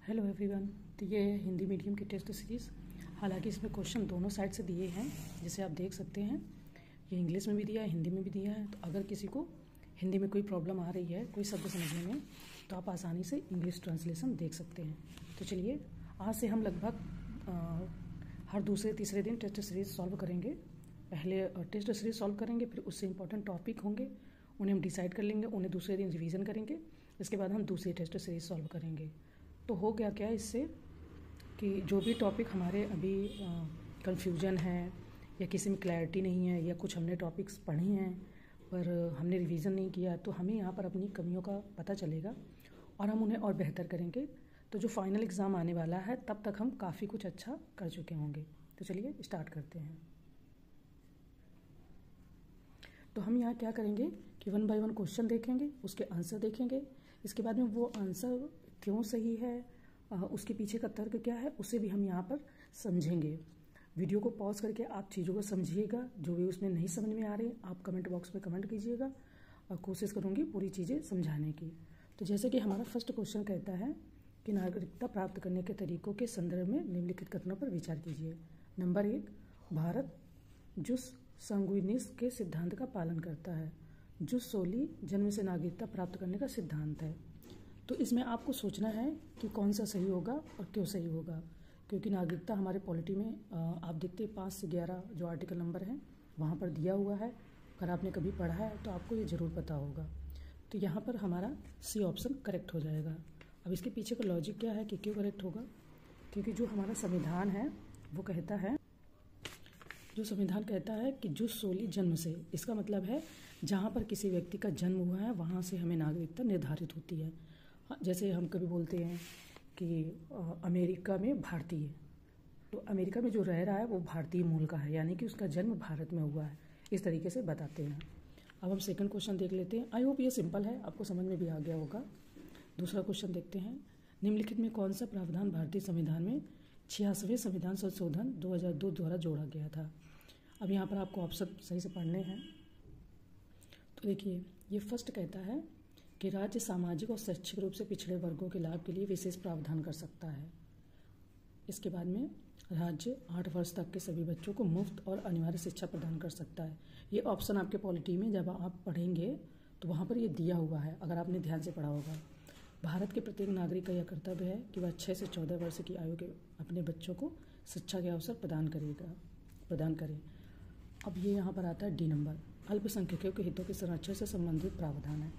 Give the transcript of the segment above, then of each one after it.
Hello everyone. तो ये है हिंदी मीडियम की टेस्ट सीरीज़। हालांकि इसमें क्वेश्चन दोनों साइड से दिए हैं, जैसे आप देख सकते हैं। ये इंग्लिश में भी दिया है, हिंदी में भी दिया है। तो अगर किसी को हिंदी में कोई प्रॉब्लम आ रही है, कोई शब्द समझने में, तो आप आसानी से इंग्लिश ट्रांसलेशन देख सकते हैं। तो चलिए, आज से हम लगभग हर दूसरे तीसरे दिन टेस्ट सीरीज़ सॉल्व करेंगे। पहले टेस्ट सीरीज़ सॉल्व करेंगे, फिर उससे इंपॉर्टेंट टॉपिक होंगे, उन्हें हम डिसाइड कर लेंगे, उन्हें दूसरे दिन रिवीजन करेंगे। इसके बाद हम दूसरी टेस्ट सीरीज़ सॉल्व करेंगे। तो हो गया क्या इससे कि जो भी टॉपिक हमारे अभी कन्फ्यूजन है या किसी में क्लैरिटी नहीं है, या कुछ हमने टॉपिक्स पढ़े हैं पर हमने रिवीजन नहीं किया, तो हमें यहाँ पर अपनी कमियों का पता चलेगा और हम उन्हें और बेहतर करेंगे। तो जो फाइनल एग्ज़ाम आने वाला है, तब तक हम काफ़ी कुछ अच्छा कर चुके होंगे। तो चलिए स्टार्ट करते हैं। तो हम यहाँ क्या करेंगे कि 1 बाय 1 क्वेश्चन देखेंगे, उसके आंसर देखेंगे। इसके बाद में वो आंसर क्यों सही है, उसके पीछे का तर्क क्या है, उसे भी हम यहाँ पर समझेंगे। वीडियो को पॉज करके आप चीज़ों को समझिएगा। जो भी उसमें नहीं समझ में आ रही, आप कमेंट बॉक्स में कमेंट कीजिएगा और कोशिश करूँगी पूरी चीज़ें समझाने की। तो जैसे कि हमारा फर्स्ट क्वेश्चन कहता है कि नागरिकता प्राप्त करने के तरीकों के संदर्भ में निम्नलिखित कथनों पर विचार कीजिए। नंबर 1, भारत जुस संगुइनिस के सिद्धांत का पालन करता है। जुस सोली जन्म से नागरिकता प्राप्त करने का सिद्धांत है। तो इसमें आपको सोचना है कि कौन सा सही होगा और क्यों सही होगा, क्योंकि नागरिकता हमारे पॉलिटी में आप देखते 5 से 11 जो आर्टिकल नंबर है वहाँ पर दिया हुआ है। अगर आपने कभी पढ़ा है तो आपको ये ज़रूर पता होगा। तो यहाँ पर हमारा सी ऑप्शन करेक्ट हो जाएगा। अब इसके पीछे का लॉजिक क्या है कि क्यों करेक्ट होगा, क्योंकि जो हमारा संविधान है वो कहता है, जो संविधान कहता है कि जुस सोली जन्म से, इसका मतलब है जहाँ पर किसी व्यक्ति का जन्म हुआ है वहाँ से हमें नागरिकता निर्धारित होती है। जैसे हम कभी बोलते हैं कि अमेरिका में भारतीय, तो अमेरिका में जो रह रहा है वो भारतीय मूल का है, यानी कि उसका जन्म भारत में हुआ है। इस तरीके से बताते हैं। अब हम सेकंड क्वेश्चन देख लेते हैं। आई होप ये सिंपल है, आपको समझ में भी आ गया होगा। दूसरा क्वेश्चन देखते हैं। निम्नलिखित में कौन सा प्रावधान भारतीय संविधान में 86वें संविधान संशोधन 2002 द्वारा जोड़ा गया था। अब यहाँ पर आपको ऑप्शन सही से पढ़ने हैं। तो देखिए, ये फर्स्ट कहता है कि राज्य सामाजिक और शैक्षिक रूप से पिछड़े वर्गों के लाभ के लिए विशेष प्रावधान कर सकता है। इसके बाद में राज्य 8 वर्ष तक के सभी बच्चों को मुफ्त और अनिवार्य शिक्षा प्रदान कर सकता है। ये ऑप्शन आपके पॉलिटी में जब आप पढ़ेंगे तो वहाँ पर ये दिया हुआ है, अगर आपने ध्यान से पढ़ा होगा। भारत के प्रत्येक नागरिक का यह कर्तव्य है कि वह 6 से 14 वर्ष की आयु के अपने बच्चों को शिक्षा के अवसर प्रदान करे। अब ये यहाँ पर आता है डी नंबर, अल्पसंख्यकों के हितों के संरक्षण से संबंधित प्रावधान है।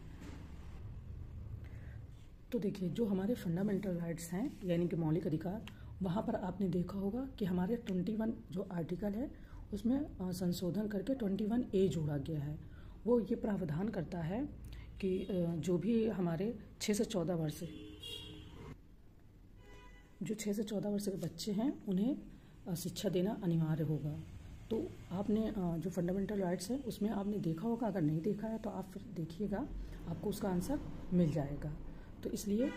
तो देखिए, जो हमारे फंडामेंटल राइट्स हैं यानी कि मौलिक अधिकार, वहाँ पर आपने देखा होगा कि हमारे 21 जो आर्टिकल है उसमें संशोधन करके 21A जोड़ा गया है। वो ये प्रावधान करता है कि जो भी हमारे 6 से 14 वर्ष के बच्चे हैं उन्हें शिक्षा देना अनिवार्य होगा। तो आपने जो फंडामेंटल राइट्स हैं उसमें आपने देखा होगा, अगर नहीं देखा है तो आप फिर देखिएगा, आपको उसका आंसर मिल जाएगा। तो इसलिए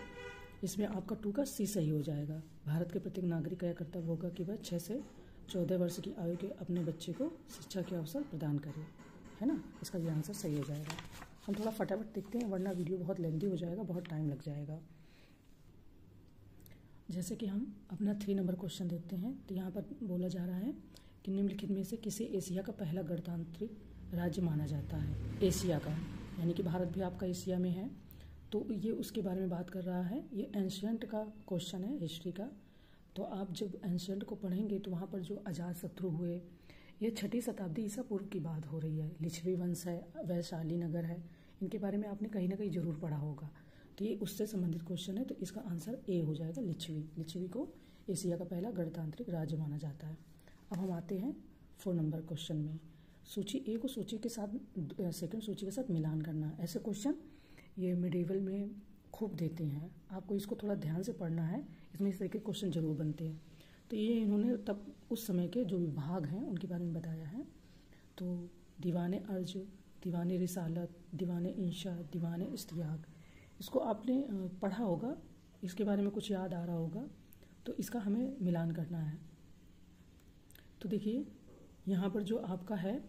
इसमें आपका 2 का सी सही हो जाएगा। भारत के प्रत्येक नागरिक का यह कर्तव्य होगा कि वह 6 से 14 वर्ष की आयु के अपने बच्चे को शिक्षा के अवसर प्रदान करे, है ना। इसका ये आंसर सही हो जाएगा। हम थोड़ा फटाफट देखते हैं, वरना वीडियो बहुत लेंथी हो जाएगा, बहुत टाइम लग जाएगा। जैसे कि हम अपना 3 नंबर क्वेश्चन देखते हैं। तो यहाँ पर बोला जा रहा है कि निम्नलिखित में से किसे एशिया का पहला गणतांत्रिक राज्य माना जाता है। एशिया का यानी कि भारत भी आपका एशिया में है, तो ये उसके बारे में बात कर रहा है। ये एंशियंट का क्वेश्चन है, हिस्ट्री का। तो आप जब एंशियंट को पढ़ेंगे तो वहाँ पर जो अजातशत्रु हुए, ये 6वीं शताब्दी ईसा पूर्व की बात हो रही है। लिच्छवी वंश है, वैशाली नगर है, इनके बारे में आपने कहीं ना कहीं जरूर पढ़ा होगा। तो ये उससे संबंधित क्वेश्चन है, तो इसका आंसर ए हो जाएगा, लिच्छवी को एशिया का पहला गणतांत्रिक राज्य माना जाता है। अब हम आते हैं 4 नंबर क्वेश्चन में। सूची ए को सूची के साथ, सेकंड सूची के साथ मिलान करना। ऐसे क्वेश्चन ये मिडिवल में खूब देते हैं, आपको इसको थोड़ा ध्यान से पढ़ना है। इसमें इस तरह के क्वेश्चन जरूर बनते हैं। तो ये इन्होंने तब उस समय के जो विभाग हैं उनके बारे में बताया है। तो दीवाने अर्ज, दीवाने रिसालत, दीवाने इंशा, दीवाने इश्तियाक, इसको आपने पढ़ा होगा, इसके बारे में कुछ याद आ रहा होगा। तो इसका हमें मिलान करना है। तो देखिए, यहाँ पर जो आपका है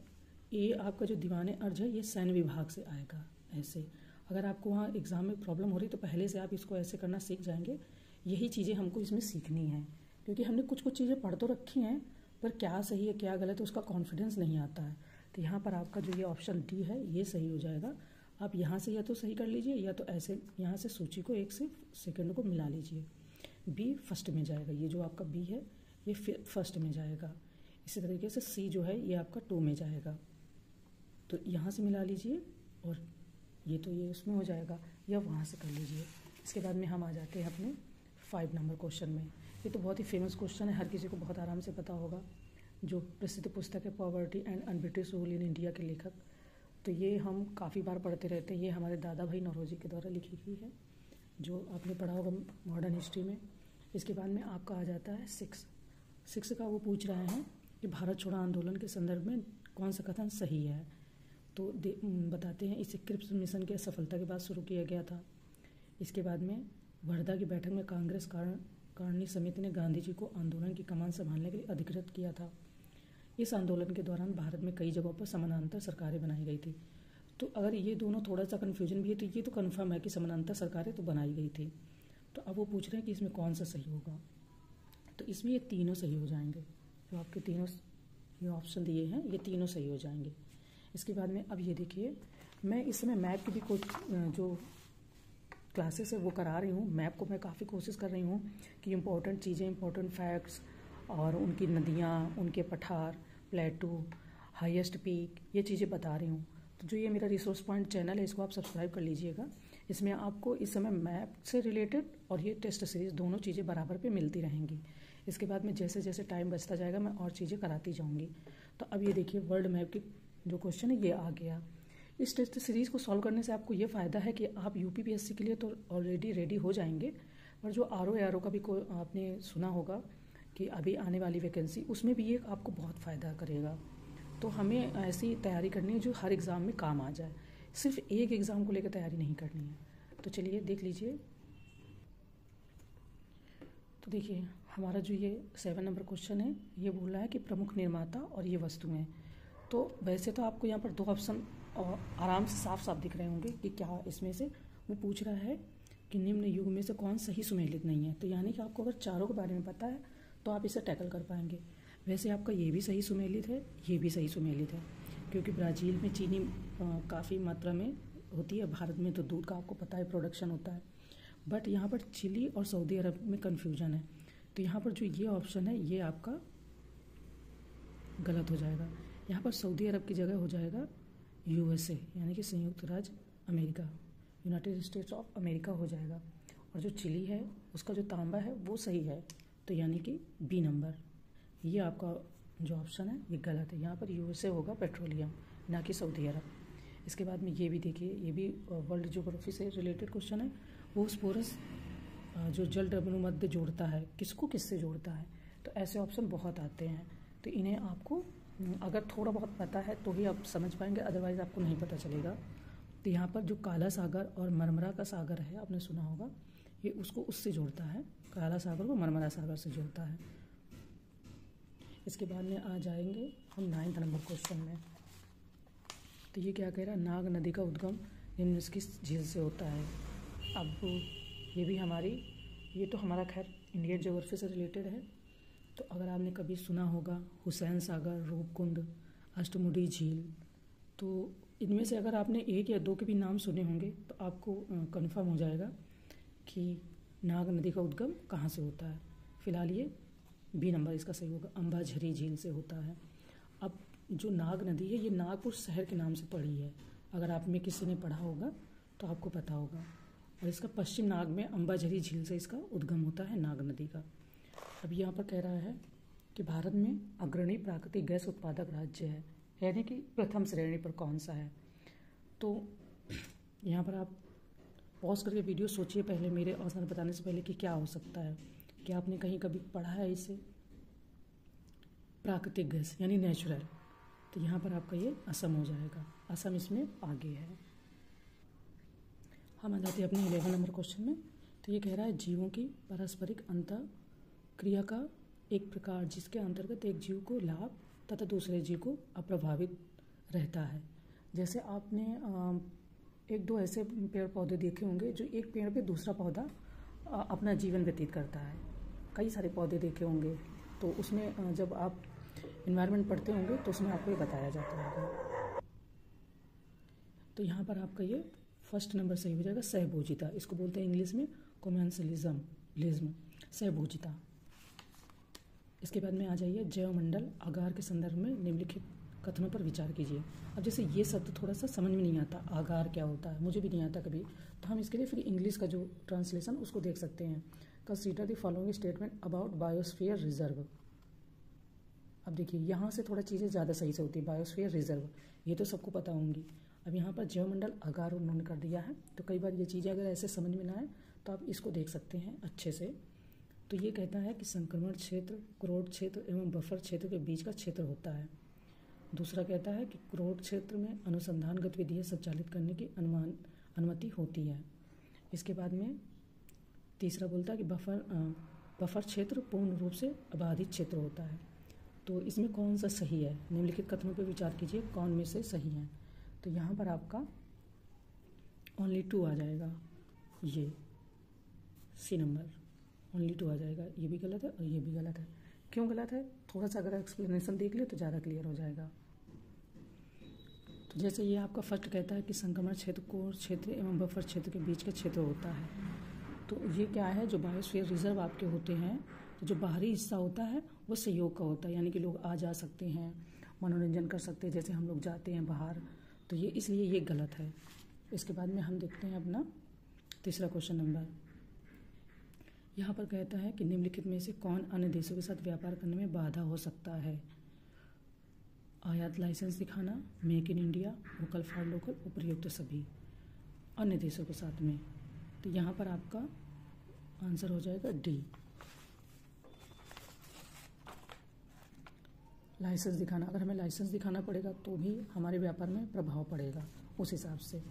ए, आपका जो दीवाने अर्ज है ये सैन्य विभाग से आएगा। ऐसे अगर आपको वहाँ एग्जाम में प्रॉब्लम हो रही तो पहले से आप इसको ऐसे करना सीख जाएंगे यही चीज़ें हमको इसमें सीखनी है, क्योंकि हमने कुछ कुछ चीज़ें पढ़ तो रखी हैं पर क्या सही है क्या गलत है उसका कॉन्फिडेंस नहीं आता है। तो यहाँ पर आपका जो ये ऑप्शन डी है ये सही हो जाएगा। आप यहाँ से या तो सही कर लीजिए या तो ऐसे यहाँ से सूची को एक से सेकंड को मिला लीजिए। बी फर्स्ट में जाएगा, ये जो आपका बी है ये फर्स्ट में जाएगा। इसी तरीके से सी जो है ये आपका 2 में जाएगा, तो यहाँ से मिला लीजिए और ये तो ये उसमें हो जाएगा, या वहाँ से कर लीजिए। इसके बाद में हम आ जाते हैं अपने 5 नंबर क्वेश्चन में। ये तो बहुत ही फेमस क्वेश्चन है, हर किसी को बहुत आराम से पता होगा। जो प्रसिद्ध पुस्तक है poverty and un-British rule in India के लेखक, तो ये हम काफ़ी बार पढ़ते रहते हैं। ये हमारे दादा भाई नौरोजी के द्वारा लिखी गई है, जो आपने पढ़ा होगा मॉडर्न हिस्ट्री में। इसके बाद में आपका आ जाता है 6 का वो पूछ रहे हैं कि भारत छोड़ो आंदोलन के संदर्भ में कौन सा कथन सही है। तो बताते हैं इसे क्रिप्स मिशन के सफलता के बाद शुरू किया गया था। इसके बाद में वर्धा की बैठक में कांग्रेस कारणनी समिति ने गांधी जी को आंदोलन की कमान संभालने के लिए अधिकृत किया था। इस आंदोलन के दौरान भारत में कई जगहों पर समानांतर सरकारें बनाई गई थी। तो अगर ये दोनों थोड़ा सा कन्फ्यूजन भी है तो ये तो कन्फर्म है कि समानांतर सरकारें तो बनाई गई थी। तो अब वो पूछ रहे हैं कि इसमें कौन सा सही होगा, तो इसमें ये तीनों सही हो जाएंगे। जो आपके तीनों ये ऑप्शन दिए हैं ये तीनों सही हो जाएंगे। इसके बाद में अब ये देखिए, मैं इस समय मैप की भी कुछ जो क्लासेस है वो करा रही हूँ। मैप को मैं काफ़ी कोशिश कर रही हूँ कि इम्पोर्टेंट चीज़ें, इम्पोर्टेंट फैक्ट्स और उनकी नदियाँ, उनके पठार, प्लेटू, हाईएस्ट पीक, ये चीज़ें बता रही हूँ। तो जो ये मेरा रिसोर्स पॉइंट चैनल है इसको आप सब्सक्राइब कर लीजिएगा। इसमें आपको इस समय मैप से रिलेटेड और ये टेस्ट सीरीज़ दोनों चीज़ें बराबर पे मिलती रहेंगी। इसके बाद में जैसे जैसे टाइम बचता जाएगा मैं और चीज़ें कराती जाऊँगी। तो अब ये देखिए वर्ल्ड मैप की जो क्वेश्चन है ये आ गया। इस टेस्ट सीरीज़ को सॉल्व करने से आपको ये फ़ायदा है कि आप यूपीपीएससी के लिए तो ऑलरेडी रेडी हो जाएंगे, और जो आरओ का भी आपने सुना होगा कि अभी आने वाली वैकेंसी, उसमें भी ये आपको बहुत फ़ायदा करेगा। तो हमें ऐसी तैयारी करनी है जो हर एग्ज़ाम में काम आ जाए, सिर्फ एक एग्ज़ाम को लेकर तैयारी नहीं करनी है। तो चलिए देख लीजिए। तो देखिए हमारा जो ये 7 नंबर क्वेश्चन है ये बोल रहा है कि प्रमुख निर्माता और ये वस्तुएं। तो वैसे तो आपको यहाँ पर 2 ऑप्शन और आराम से साफ साफ दिख रहे होंगे कि क्या इसमें से वो पूछ रहा है कि निम्न युग में से कौन सही सुमेलित नहीं है। तो यानी कि आपको अगर चारों के बारे में पता है तो आप इसे टैकल कर पाएंगे। वैसे आपका ये भी सही सुमेलित है, ये भी सही सुमेलित है, क्योंकि ब्राज़ील में चीनी काफ़ी मात्रा में होती है। भारत में तो दूध का आपको पता है प्रोडक्शन होता है, बट यहाँ पर चिली और सऊदी अरब में कन्फ्यूजन है। तो यहाँ पर जो ये ऑप्शन है ये आपका गलत हो जाएगा। यहाँ पर सऊदी अरब की जगह हो जाएगा यूएसए, यानी कि संयुक्त राज्य America, United states of America हो जाएगा। और जो चिली है उसका जो तांबा है वो सही है, तो यानी कि बी नंबर। ये आपका जो ऑप्शन है ये गलत है। यहाँ पर यूएसए होगा पेट्रोलियम, ना कि सऊदी अरब। इसके बाद में ये भी देखिए, ये भी वर्ल्ड ज्योग्राफी से रिलेटेड क्वेश्चन है। वो स्पोरस जो जल मध्य जोड़ता है, किसको किससे जोड़ता है। तो ऐसे ऑप्शन बहुत आते हैं, तो इन्हें आपको अगर थोड़ा बहुत पता है तो ही आप समझ पाएंगे, अदरवाइज़ आपको नहीं पता चलेगा। तो यहाँ पर जो काला सागर और मरमरा का सागर है, आपने सुना होगा, ये उसको उससे जोड़ता है, काला सागर को मरमरा सागर से जोड़ता है। इसके बाद में आ जाएंगे हम 9 नंबर क्वेश्चन में। तो ये क्या कह रहा है, नाग नदी का उद्गम निम्न की झील से होता है। अब ये भी ये तो हमारा खैर इंडियन ज्योग्राफी से रिलेटेड है। तो अगर आपने कभी सुना होगा हुसैन सागर, रूपकुंड, अष्टमुडी झील, तो इनमें से अगर आपने 1 या 2 के भी नाम सुने होंगे तो आपको कंफर्म हो जाएगा कि नाग नदी का उद्गम कहाँ से होता है। फिलहाल ये बी नंबर इसका सही होगा, अंबाझरी झील से होता है। अब जो नाग नदी है ये नागपुर शहर के नाम से पड़ी है, अगर आप में किसी ने पढ़ा होगा तो आपको पता होगा। और इसका पश्चिम नाग में अंबाझरी झील से इसका उद्गम होता है नाग नदी का। अब यहाँ पर कह रहा है कि भारत में अग्रणी प्राकृतिक गैस उत्पादक राज्य है, यानी कि प्रथम श्रेणी पर कौन सा है। तो यहाँ पर आप पॉज करके वीडियो सोचिए पहले, मेरे आंसर बताने से पहले कि क्या हो सकता है। क्या आपने कहीं कभी पढ़ा है इसे, प्राकृतिक गैस यानी नेचुरल। तो यहाँ पर आपका ये असम हो जाएगा, असम इसमें आगे है। हम आ जाते हैं अपने 11 नंबर क्वेश्चन में। तो ये कह रहा है जीवों की पारस्परिक अंतर क्रिया का एक प्रकार जिसके अंतर्गत एक जीव को लाभ तथा दूसरे जीव को अप्रभावित रहता है। जैसे आपने 1-2 ऐसे पेड़ पौधे देखे होंगे जो एक पेड़ पे दूसरा पौधा अपना जीवन व्यतीत करता है। कई सारे पौधे देखे होंगे, तो उसमें जब आप इन्वायरमेंट पढ़ते होंगे तो उसमें आपको ये बताया जाता है। तो यहाँ पर आपका ये फर्स्ट नंबर सही हो जाएगा, सहभोजिता। इसको बोलते हैं इंग्लिश में कोमेंसलिज्म, सहभोजिता। इसके बाद में आ जाइए जैवमंडल आगार के संदर्भ में निम्नलिखित कथनों पर विचार कीजिए। अब जैसे ये शब्द थोड़ा सा समझ में नहीं आता, आगार क्या होता है, मुझे भी नहीं आता कभी, तो हम इसके लिए फिर इंग्लिश का जो ट्रांसलेशन उसको देख सकते हैं। Consider the following statement about biosphere reserve. अब देखिए यहाँ से थोड़ा चीज़ें ज़्यादा सही से होती है। बायोस्फीयर रिजर्व ये तो सबको पता होंगी। अब यहाँ पर जैवमंडल आगार उन्होंने कर दिया है, तो कई बार ये चीज़ें अगर ऐसे समझ में ना आए तो आप इसको देख सकते हैं अच्छे से। तो ये कहता है कि संक्रमण क्षेत्र क्रोड क्षेत्र एवं बफर क्षेत्र के बीच का क्षेत्र होता है। दूसरा कहता है कि क्रोड क्षेत्र में अनुसंधान गतिविधियाँ संचालित करने की अनुमति होती है। इसके बाद में तीसरा बोलता है कि बफर क्षेत्र पूर्ण रूप से अबाधित क्षेत्र होता है। तो इसमें कौन सा सही है, निम्नलिखित कथनों पर विचार कीजिए कौन में से सही है। तो यहाँ पर आपका ओनली 2 आ जाएगा, ये सी नंबर ओनली 2 आ जाएगा। ये भी गलत है और ये भी गलत है। क्यों गलत है, थोड़ा सा अगर एक्सप्लेनेशन देख ले तो ज़्यादा क्लियर हो जाएगा। तो जैसे ये आपका फर्स्ट कहता है कि संक्रमण क्षेत्र कोर क्षेत्र एवं बफर क्षेत्र के बीच का क्षेत्र होता है, तो ये क्या है, जो बायोस्फीयर रिजर्व आपके होते हैं, तो जो बाहरी हिस्सा होता है वो सहयोग का होता है, यानी कि लोग आ जा सकते हैं, मनोरंजन कर सकते हैं, जैसे हम लोग जाते हैं बाहर, तो ये इसलिए ये गलत है। इसके बाद में हम देखते हैं अपना तीसरा क्वेश्चन नंबर। यहाँ पर कहता है कि निम्नलिखित में से कौन अन्य देशों के साथ व्यापार करने में बाधा हो सकता है। आयात लाइसेंस दिखाना, make in India, vocal for local, उपयुक्त सभी अन्य देशों के साथ में। तो यहाँ पर आपका आंसर हो जाएगा डी, लाइसेंस दिखाना। अगर हमें लाइसेंस दिखाना पड़ेगा तो भी हमारे व्यापार में प्रभाव पड़ेगा उस हिसाब से।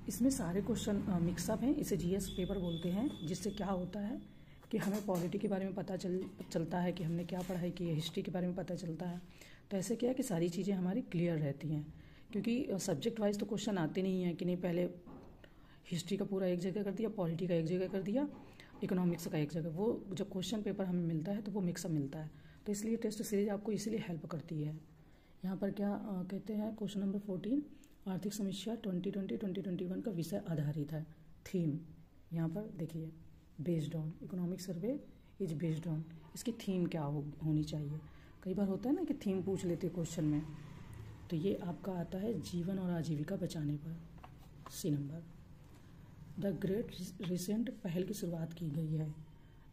इसमें सारे क्वेश्चन मिक्सअप हैं, इसे जीएस पेपर बोलते हैं, जिससे क्या होता है कि हमें पॉलिटी के बारे में पता चलता है कि हमने क्या पढ़ाई की है, हिस्ट्री के बारे में पता चलता है। तो ऐसे क्या है कि सारी चीज़ें हमारी क्लियर रहती हैं, क्योंकि सब्जेक्ट वाइज तो क्वेश्चन आते नहीं हैं कि नहीं पहले हिस्ट्री का पूरा एक जगह कर दिया, पॉलिटी का एक जगह कर दिया, इकोनॉमिक्स का एक जगह। वो जब क्वेश्चन पेपर हमें मिलता है तो वो मिक्सअप मिलता है, तो इसलिए टेस्ट सीरीज आपको इसीलिए हेल्प करती है। यहाँ पर क्या कहते हैं, क्वेश्चन नंबर 14 आर्थिक समीक्षा 2020-2021 का विषय आधारित है। थीम यहाँ पर देखिए, based on economic survey is based on, इसकी थीम क्या होनी चाहिए। कई बार होता है ना कि थीम पूछ लेते क्वेश्चन में, तो ये आपका आता है जीवन और आजीविका बचाने पर, C number. The great reset पहल की शुरुआत की गई है,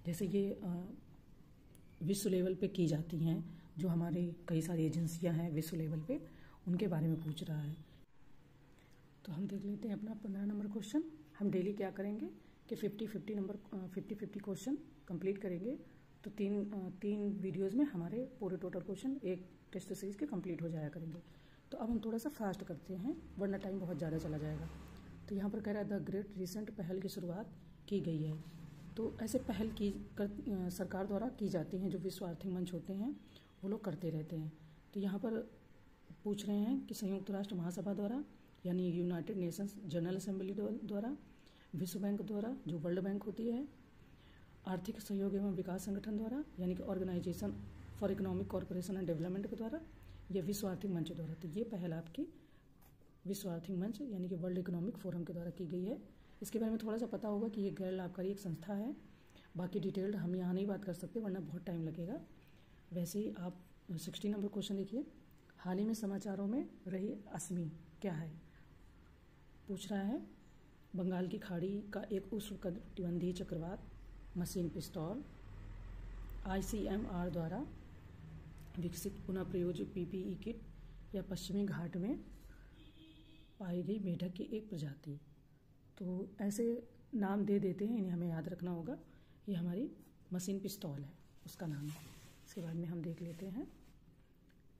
जैसे ये विश्व लेवल पे की जाती हैं, जो हमारी कई सारी एजेंसियां हैं विश्व लेवल पे, उनके बारे में पूछ रहा है। तो हम देख लेते हैं अपना 15 नंबर क्वेश्चन। हम डेली क्या करेंगे कि 50-50 क्वेश्चन कंप्लीट करेंगे, तो तीन वीडियोस में हमारे पूरे टोटल क्वेश्चन एक टेस्ट सीरीज के कंप्लीट हो जाया करेंगे। तो अब हम थोड़ा सा फास्ट करते हैं वरना टाइम बहुत ज़्यादा चला जाएगा। तो यहाँ पर कह रहा है द ग्रेट रिसेंट पहल की शुरुआत की गई है। तो ऐसे पहल सरकार द्वारा की जाती हैं, जो विश्व आर्थिक मंच होते हैं वो लोग करते रहते हैं। तो यहाँ पर पूछ रहे हैं कि संयुक्त राष्ट्र महासभा द्वारा, यानी यूनाइटेड नेशंस जनरल असेंबली द्वारा, विश्व बैंक द्वारा जो वर्ल्ड बैंक होती है, आर्थिक सहयोग एवं विकास संगठन द्वारा यानी कि Organisation for Economic Corporation and Development के द्वारा, या विश्व आर्थिक मंच द्वारा। तो ये पहल आपकी विश्व आर्थिक मंच यानी कि वर्ल्ड इकोनॉमिक फोरम के द्वारा की गई है। इसके बारे में थोड़ा सा पता होगा कि ये गैर लाभकारी एक संस्था है। बाकी डिटेल्ड हम यहाँ नहीं बात कर सकते वरना बहुत टाइम लगेगा। वैसे ही आप 16 नंबर क्वेश्चन देखिए, हाल ही में समाचारों में रही असमी क्या है, पूछ रहा है बंगाल की खाड़ी का एक उष्णकटिबंधीय चक्रवात मशीन पिस्तौल ICMR द्वारा विकसित पुनः प्रयोज्य PPE किट या पश्चिमी घाट में पाई गई मेढक की एक प्रजाति। तो ऐसे नाम दे देते हैं, इन्हें हमें याद रखना होगा। ये हमारी मशीन पिस्तौल है, उसका नाम है। इसके बाद में हम देख लेते हैं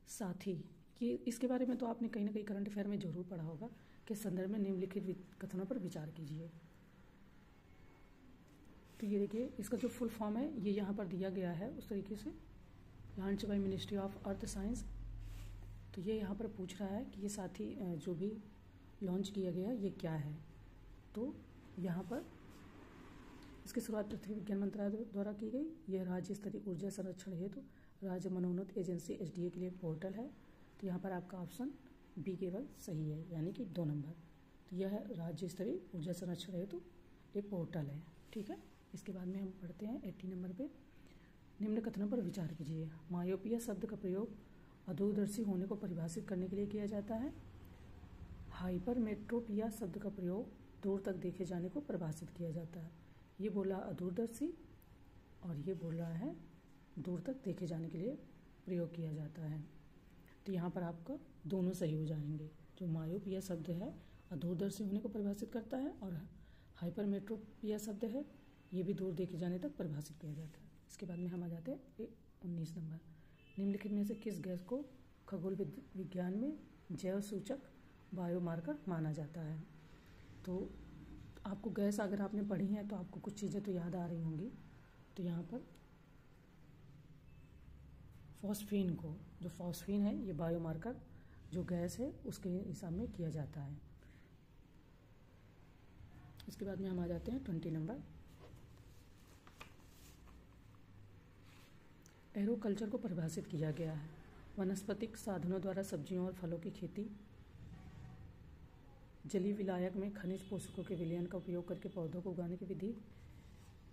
साथी। ये इसके बारे में तो आपने कहीं ना कहीं करंट अफेयर में जरूर पढ़ा होगा कि संदर्भ में निम्नलिखित कथनों पर विचार कीजिए। तो ये देखिए, इसका जो फुल फॉर्म है ये यहाँ पर दिया गया है उस तरीके से, launch by ministry of earth science. तो ये यहाँ पर पूछ रहा है कि ये साथी जो भी लॉन्च किया गया ये क्या है। तो यहाँ पर इसकी शुरुआत पृथ्वी विज्ञान मंत्रालय द्वारा की गई। यह राज्य स्तरीय ऊर्जा संरक्षण हेतु राज्य मनोन्नत एजेंसी SDA के लिए पोर्टल है। तो यहाँ पर आपका ऑप्शन बी केवल सही है, यानी कि 2 नंबर। तो यह राज्य स्तरीय ऊर्जा संरक्षण हेतु एक पोर्टल है, ठीक है। इसके बाद में हम पढ़ते हैं 80 नंबर पे। निम्न कथनों पर विचार कीजिए। मायोपिया शब्द का प्रयोग अदूरदर्शी होने को परिभाषित करने के लिए किया जाता है। हाइपरमेट्रोपिया शब्द का प्रयोग दूर तक देखे जाने को परिभाषित किया जाता है। ये बोला अदूरदर्शी और ये बोल रहा है दूर तक देखे जाने के लिए प्रयोग किया जाता है। तो यहाँ पर आपका दोनों सही हो जाएंगे। जो मायोपिया शब्द है अदूरदर्शी होने को परिभाषित करता है और हाइपरमेट्रोपिया शब्द है ये भी दूर देखे जाने तक परिभाषित किया जाता है। इसके बाद में हम आ जाते हैं 19 नंबर। निम्नलिखित में से किस गैस को खगोल विज्ञान में जैव सूचक बायोमार्कर माना जाता है। तो आपको गैस अगर आपने पढ़ी है तो आपको कुछ चीज़ें तो याद आ रही होंगी। तो यहाँ पर फॉस्फीन को, जो फॉस्फीन है ये बायोमार्कर जो गैस है उसके हिसाब में किया जाता है। इसके बाद में हम आ जाते हैं 20 नंबर। एरोकल्चर को परिभाषित किया गया है। वनस्पतिक साधनों द्वारा सब्जियों और फलों की खेती, जलीय विलायक में खनिज पोषकों के विलयन का उपयोग करके पौधों को उगाने की विधि,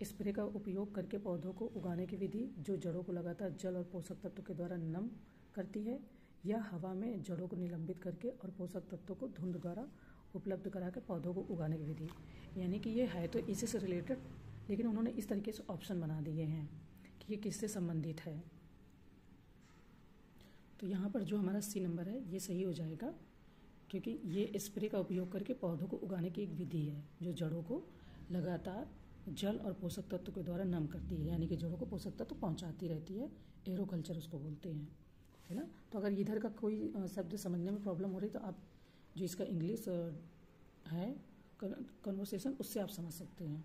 स्प्रे का उपयोग करके पौधों को उगाने की विधि जो जड़ों को लगातार जल और पोषक तत्वों के द्वारा नम करती है, या हवा में जड़ों को निलंबित करके और पोषक तत्वों को धुंध द्वारा उपलब्ध करा के पौधों को उगाने की विधि। यानी कि ये है तो इसी से रिलेटेड, लेकिन उन्होंने इस तरीके से ऑप्शन बना दिए हैं कि ये किससे संबंधित है। तो यहाँ पर जो हमारा सी नंबर है ये सही हो जाएगा, क्योंकि ये स्प्रे का उपयोग करके पौधों को उगाने की एक विधि है जो जड़ों को लगातार जल और पोषक तत्व के द्वारा नम करती है, यानी कि जड़ों को पोषक तत्व पहुँचाती रहती है। एरोकल्चर उसको बोलते हैं, है ना। तो अगर इधर का कोई शब्द समझने में प्रॉब्लम हो रही तो आप जो इसका इंग्लिश है कन्वर्सेशन उससे आप समझ सकते हैं।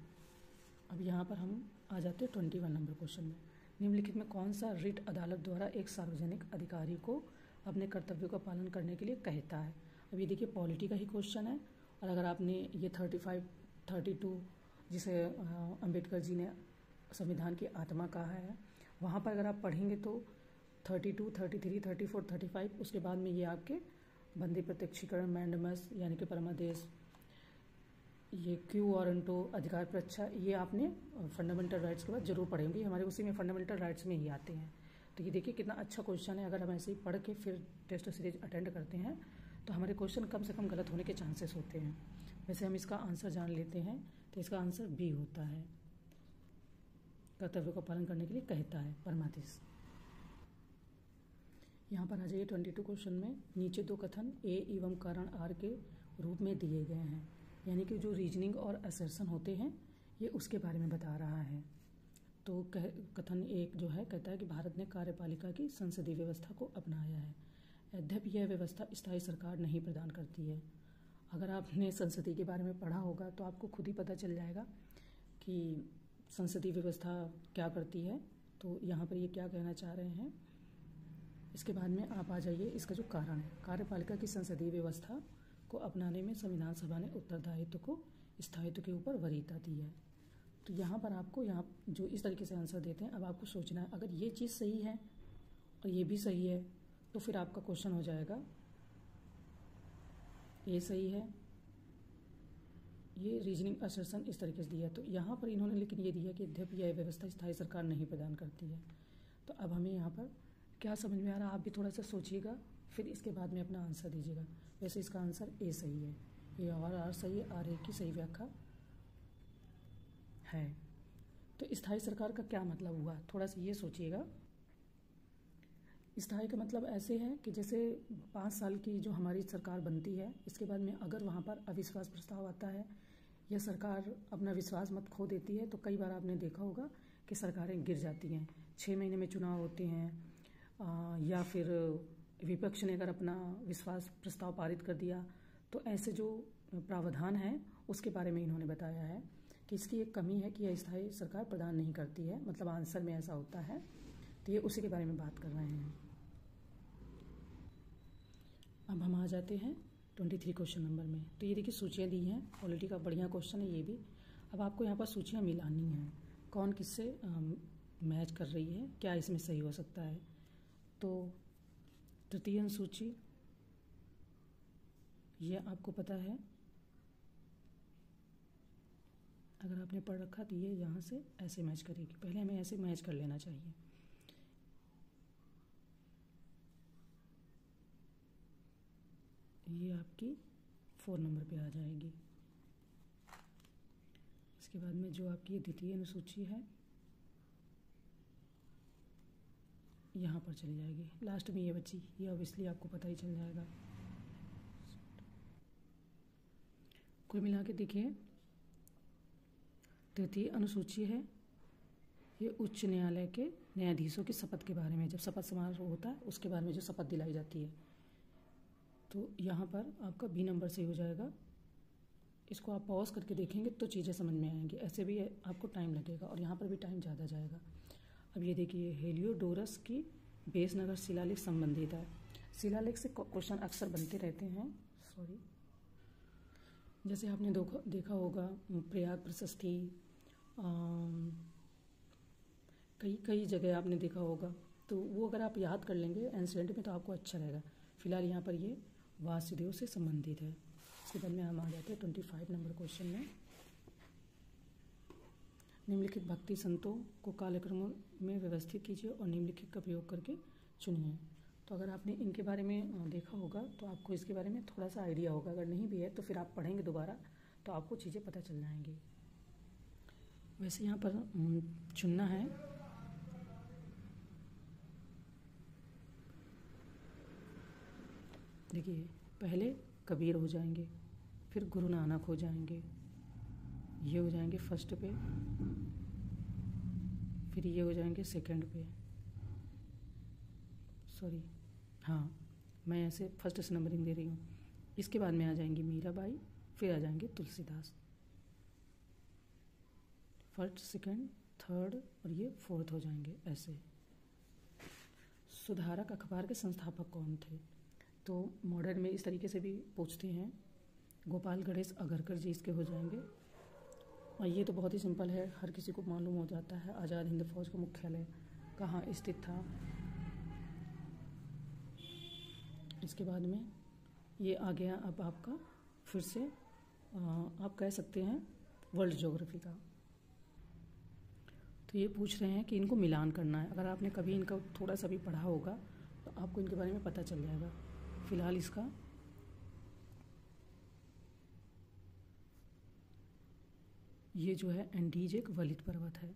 अब यहाँ पर हम आ जाते हैं 21 नंबर क्वेश्चन में। निम्नलिखित में कौन सा रिट अदालत द्वारा एक सार्वजनिक अधिकारी को अपने कर्तव्यों का पालन करने के लिए कहता है। अब ये देखिए पॉलिटी का ही क्वेश्चन है, और अगर आपने ये 35, 32 जिसे अंबेडकर जी ने संविधान की आत्मा कहा है, वहाँ पर अगर आप पढ़ेंगे तो 32, 33, 34, 35 उसके बाद में ये आपके बंदी प्रत्यक्षीकरण, मैंडमस यानी कि परमादेश, ये क्यू वारंटो, अधिकार परीक्षा, ये आपने फंडामेंटल राइट्स के बाद जरूर पढ़ेंगे। हमारे उसी में फंडामेंटल राइट्स में ही आते हैं। तो ये देखिए कितना अच्छा क्वेश्चन है। अगर हम ऐसे ही पढ़ के फिर टेस्ट सीरीज अटेंड करते हैं तो हमारे क्वेश्चन कम से कम गलत होने के चांसेस होते हैं। वैसे हम इसका आंसर जान लेते हैं तो इसका आंसर बी होता है, कर्तव्यों का पालन करने के लिए कहता है परमादेश। यहाँ पर आ जाइए 22 क्वेश्चन में। नीचे 2 कथन ए एवं कारण आर के रूप में दिए गए हैं, यानी कि जो रीजनिंग और असर्शन होते हैं ये उसके बारे में बता रहा है। तो कथन 1 जो है कहता है कि भारत ने कार्यपालिका की संसदीय व्यवस्था को अपनाया है, यद्यपि यह व्यवस्था स्थायी सरकार नहीं प्रदान करती है। अगर आपने संसदीय के बारे में पढ़ा होगा तो आपको खुद ही पता चल जाएगा कि संसदीय व्यवस्था क्या करती है। तो यहाँ पर ये क्या कहना चाह रहे हैं। इसके बाद में आप आ जाइए इसका जो कारण है, कार्यपालिका की संसदीय व्यवस्था को अपनाने में संविधान सभा ने उत्तरदायित्व को स्थायित्व के ऊपर वरीयता दी है। तो यहाँ पर आपको यहाँ जो इस तरीके से आंसर देते हैं, अब आपको सोचना है अगर ये चीज़ सही है और ये भी सही है तो फिर आपका क्वेश्चन हो जाएगा ये सही है, ये रीजनिंग असर्शन इस तरीके से दिया है। तो यहाँ पर इन्होंने लेकिन ये दिया कि यद्यपि यह व्यवस्था स्थायी सरकार नहीं प्रदान करती है। तो अब हमें यहाँ पर क्या समझ में आ रहा है, आप भी थोड़ा सा सोचिएगा फिर इसके बाद में अपना आंसर दीजिएगा। वैसे इसका आंसर ए सही है, ए और आर सही है, आर ए की सही व्याख्या है। तो स्थायी सरकार का क्या मतलब हुआ, थोड़ा सा ये सोचिएगा। स्थायी का मतलब ऐसे है कि जैसे 5 साल की जो हमारी सरकार बनती है, इसके बाद में अगर वहाँ पर अविश्वास प्रस्ताव आता है या सरकार अपना विश्वास मत खो देती है तो कई बार आपने देखा होगा कि सरकारें गिर जाती हैं। 6 महीने में चुनाव होते हैं या फिर विपक्ष ने अगर अपना विश्वास प्रस्ताव पारित कर दिया। तो ऐसे जो प्रावधान है उसके बारे में इन्होंने बताया है कि इसकी एक कमी है कि यह स्थायी सरकार प्रदान नहीं करती है, मतलब आंसर में ऐसा होता है। तो ये उसी के बारे में बात कर रहे हैं। अब हम आ जाते हैं 23 क्वेश्चन नंबर में। तो ये देखिए सूचियाँ दी हैं, पॉलिटी का बढ़िया क्वेश्चन है ये भी। अब आपको यहाँ पर सूचियाँ मिलानी हैं, कौन किससे मैच कर रही है, क्या इसमें सही हो सकता है। तो तृतीय सूची ये आपको पता है, अगर आपने पढ़ रखा तो ये यहाँ से ऐसे मैच करेगी। पहले हमें ऐसे मैच कर लेना चाहिए। ये आपकी 4 नंबर पे आ जाएगी। इसके बाद में जो आपकी द्वितीय अनुसूची है यहाँ पर चली जाएगी। लास्ट में ये बची, ये ऑब्वियसली आपको पता ही चल जाएगा। कुल मिला के देखिए, तृतीय अनुसूची है, ये उच्च न्यायालय के न्यायाधीशों की शपथ के बारे में, जब शपथ समारोह होता है उसके बारे में जो शपथ दिलाई जाती है। तो यहाँ पर आपका बी नंबर सही हो जाएगा। इसको आप पॉज करके देखेंगे तो चीज़ें समझ में आएंगी, ऐसे भी आपको टाइम लगेगा और यहाँ पर भी टाइम ज़्यादा जाएगा। अब ये देखिए, हेलियोडोरस की बेसनगर शिलालेख संबंधित है। शिलालेख से क्वेश्चन अक्सर बनते रहते हैं। जैसे आपने देखा होगा प्रयाग प्रशस्ति, कई जगह आपने देखा होगा, तो वो अगर आप याद कर लेंगे एंशिएंट में तो आपको अच्छा रहेगा। फिलहाल यहाँ पर ये वासुदेव से संबंधित है। इसके बाद में हम आ जाते हैं 25 नंबर क्वेश्चन में। निम्नलिखित भक्ति संतों को कालक्रमों में व्यवस्थित कीजिए और निम्नलिखित का प्रयोग करके चुनिए। तो अगर आपने इनके बारे में देखा होगा तो आपको इसके बारे में थोड़ा सा आइडिया होगा, अगर नहीं भी है तो फिर आप पढ़ेंगे दोबारा तो आपको चीज़ें पता चल जाएंगी। वैसे यहाँ पर चुनना है, देखिए पहले कबीर हो जाएंगे, फिर गुरु नानक हो जाएंगे, ये हो जाएंगे फर्स्ट पे, फिर ये हो जाएंगे सेकंड पे, सॉरी हाँ मैं ऐसे फर्स्ट से नंबरिंग दे रही हूँ। इसके बाद में आ जाएंगी मीराबाई, फिर आ जाएंगे तुलसीदास, फर्स्ट सेकंड थर्ड और ये फोर्थ हो जाएंगे ऐसे। सुधारक अखबार के संस्थापक कौन थे? तो मॉडर्न में इस तरीके से भी पूछते हैं, गोपाल गणेश अगरकर जी इसके हो जाएंगे। और ये तो बहुत ही सिंपल है, हर किसी को मालूम हो जाता है। आज़ाद हिंद फौज का मुख्यालय कहाँ स्थित था? इसके बाद में ये आ गया अब आपका फिर से आप कह सकते हैं वर्ल्ड ज्योग्राफी का। तो ये पूछ रहे हैं कि इनको मिलान करना है। अगर आपने कभी इनका थोड़ा सा भी पढ़ा होगा तो आपको इनके बारे में पता चल जाएगा। फिलहाल इसका ये जो है एंडीज एक वलित पर्वत है।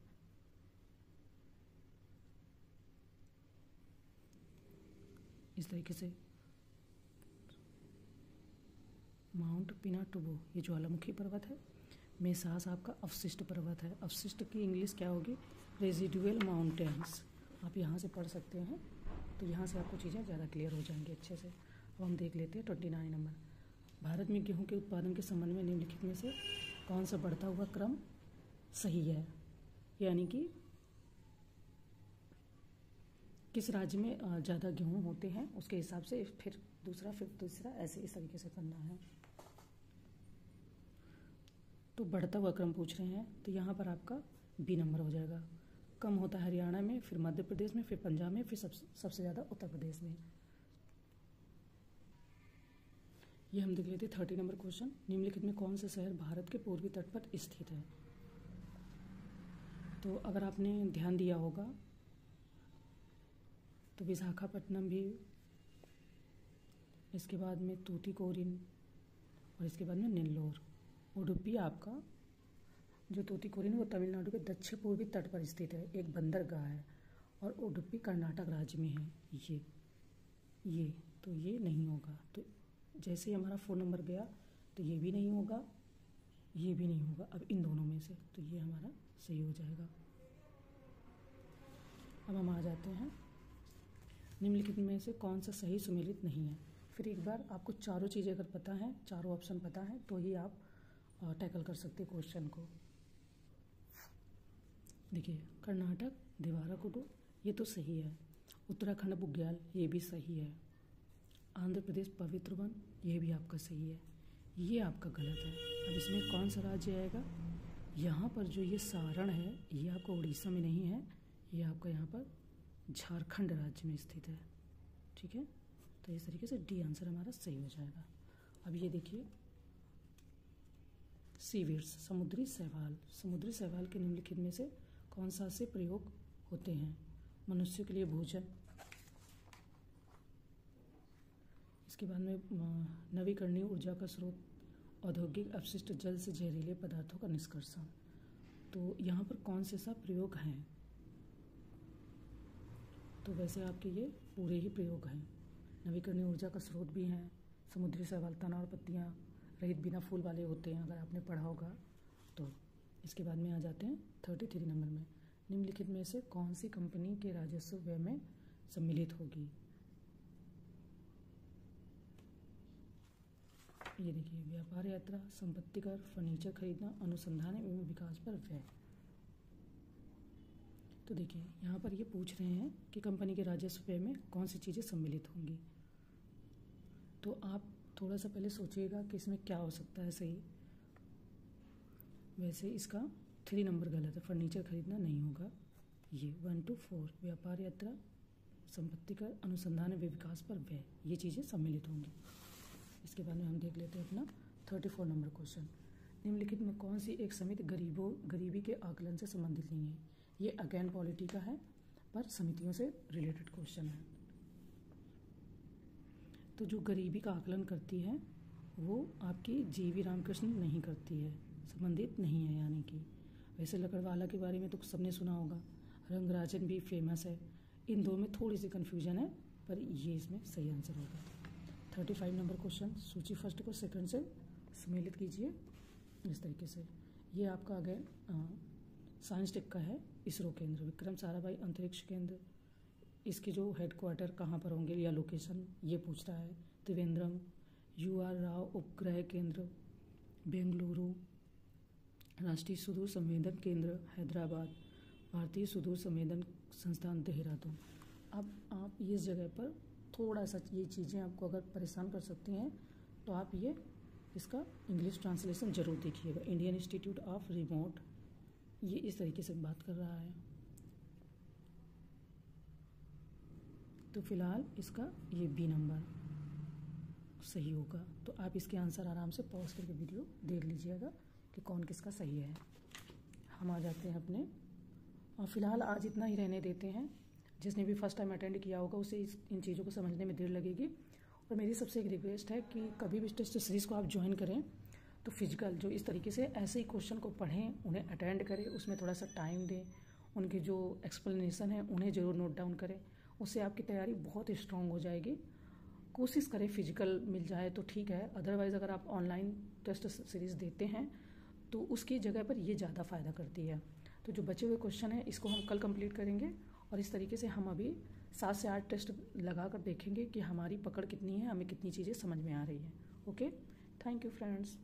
इस तरीके से माउंट पिनाटुबो ये ज्वालामुखी पर्वत है। मेसास आपका अवशिष्ट पर्वत है। अवशिष्ट की इंग्लिश क्या होगी? Residual mountains. आप यहाँ से पढ़ सकते हैं, तो यहाँ से आपको चीज़ें ज़्यादा क्लियर हो जाएंगी अच्छे से। अब हम देख लेते हैं 29 नंबर। भारत में गेहूं के उत्पादन के संबंध में निम्नलिखित में से कौन सा बढ़ता हुआ क्रम सही है? यानी कि किस राज्य में ज़्यादा गेहूं होते हैं उसके हिसाब से फिर दूसरा फिर तीसरा, ऐसे इस तरीके से करना है। तो बढ़ता हुआ क्रम पूछ रहे हैं, तो यहाँ पर आपका बी नंबर हो जाएगा। कम होता है हरियाणा में, फिर मध्य प्रदेश में, फिर पंजाब में, फिर सबसे ज़्यादा उत्तर प्रदेश में। ये हम देख लेते हैं 30 नंबर क्वेश्चन। निम्नलिखित में कौन सा शहर भारत के पूर्वी तट पर स्थित है? तो अगर आपने ध्यान दिया होगा तो विशाखापट्टनम भी, इसके बाद में तूतीकोरिन और इसके बाद में नेल्लोर। उडुपी आपका जो तूतीकोरिन वो तमिलनाडु के दक्षिण पूर्वी तट पर स्थित है, एक बंदरगाह है, और उडुपी कर्नाटक राज्य में है। ये तो ये नहीं होगा। तो जैसे ही हमारा 4 नंबर गया तो ये भी नहीं होगा, ये भी नहीं होगा। अब इन दोनों में से तो ये हमारा सही हो जाएगा। अब हम आ जाते हैं निम्नलिखित में से कौन सा सही सुमेलित नहीं है। फिर एक बार आपको चारों चीज़ें अगर पता है, चारों ऑप्शन पता है, तो ही आप टैकल कर सकते क्वेश्चन को। देखिए कर्नाटक देवाराकुडू ये तो सही है। उत्तराखंड बुग्याल ये भी सही है। आंध्र प्रदेश पवित्र वन ये भी आपका सही है। ये आपका गलत है। अब इसमें कौन सा राज्य आएगा? यहाँ पर जो ये सारण है ये आपका उड़ीसा में नहीं है, ये आपका यहाँ पर झारखंड राज्य में स्थित है। ठीक है, तो इस तरीके से डी आंसर हमारा सही हो जाएगा। अब ये देखिए सीवीड्स, समुद्री शैवाल। समुद्री शैवाल के निम्नलिखित में से कौन सा से प्रयोग होते हैं? मनुष्य के लिए भोजन, इसके बाद में नवीकरणीय ऊर्जा का स्रोत, औद्योगिक अपशिष्ट जल से जहरीले पदार्थों का निष्कर्षण। तो यहाँ पर कौन से सा प्रयोग हैं? तो वैसे आपके ये पूरे ही प्रयोग हैं। नवीकरणीय ऊर्जा का स्रोत भी हैं, समुद्री शैवाल तना और पत्तियाँ रहित बिना फूल वाले होते हैं, अगर आपने पढ़ा होगा तो। इसके बाद में आ जाते हैं 33 नंबर में, निम्नलिखित में से कौन सी कंपनी के राजस्व व्यय में सम्मिलित होगी? ये देखिए व्यापार यात्रा, संपत्ति कर, फर्नीचर खरीदना, अनुसंधान एवं विकास पर व्यय। तो देखिए यहाँ पर ये पूछ रहे हैं कि कंपनी के राजस्व व्यय में कौन सी चीज़ें सम्मिलित होंगी। तो आप थोड़ा सा पहले सोचिएगा कि इसमें क्या हो सकता है सही। वैसे इसका 3 नंबर गलत है, फर्नीचर खरीदना नहीं होगा। ये 1 to 4 व्यापार यात्रा, संपत्ति कर, अनुसंधान एवं विकास पर व्यय, ये चीज़ें सम्मिलित होंगी। इसके बाद में हम देख लेते हैं अपना 34 नंबर क्वेश्चन। निम्नलिखित में कौन सी एक समिति गरीबी के आकलन से संबंधित नहीं है? ये अगेन पॉलिटी का है पर समितियों से रिलेटेड क्वेश्चन है। तो जो गरीबी का आकलन करती है वो आपकी जीवी रामकृष्ण नहीं करती है, संबंधित नहीं है यानी कि। वैसे लकड़वाला के बारे में तो सबने सुना होगा, रंगराजन भी फेमस है। इन दो में थोड़ी सी कन्फ्यूजन है पर ये इसमें सही आंसर होगा। 35 नंबर क्वेश्चन, सूची फर्स्ट को सेकंड से सम्मिलित कीजिए इस तरीके से। ये आपका अगेन साइंस टेक का है। इसरो केंद्र, विक्रम साराभाई अंतरिक्ष केंद्र, इसके जो हेडक्वार्टर कहाँ पर होंगे या लोकेशन ये पूछ रहा है। त्रिवेंद्रम, UR राव उपग्रह केंद्र बेंगलुरु, राष्ट्रीय सुदूर संवेदन केंद्र हैदराबाद, भारतीय सुदूर संवेदन संस्थान देहरादून। अब आप इस जगह पर थोड़ा सा ये चीज़ें आपको अगर परेशान कर सकती हैं तो आप ये इसका इंग्लिश ट्रांसलेशन ज़रूर देखिएगा। इंडियन इंस्टीट्यूट ऑफ रिमोट, ये इस तरीके से बात कर रहा है। तो फिलहाल इसका ये बी नंबर सही होगा। तो आप इसके आंसर आराम से पॉज करके वीडियो देख लीजिएगा कि कौन किसका सही है। हम आ जाते हैं अपने, और फिलहाल आज इतना ही रहने देते हैं। जिसने भी फर्स्ट टाइम अटेंड किया होगा उसे इन चीज़ों को समझने में देर लगेगी। और मेरी सबसे एक रिक्वेस्ट है कि कभी भी टेस्ट सीरीज़ को आप ज्वाइन करें तो फिजिकल जो इस तरीके से ऐसे ही क्वेश्चन को पढ़ें, उन्हें अटेंड करें, उसमें थोड़ा सा टाइम दें, उनके जो एक्सप्लेनेशन है उन्हें ज़रूर नोट डाउन करें। उससे आपकी तैयारी बहुत स्ट्रांग हो जाएगी। कोशिश करें फिजिकल मिल जाए तो ठीक है, अदरवाइज़ अगर आप ऑनलाइन टेस्ट सीरीज़ देते हैं तो उसकी जगह पर ये ज़्यादा फ़ायदा करती है। तो जो बचे हुए क्वेश्चन हैं इसको हम कल कंप्लीट करेंगे और इस तरीके से हम अभी 7 से 8 टेस्ट लगा कर देखेंगे कि हमारी पकड़ कितनी है, हमें कितनी चीज़ें समझ में आ रही है। Okay, thank you friends.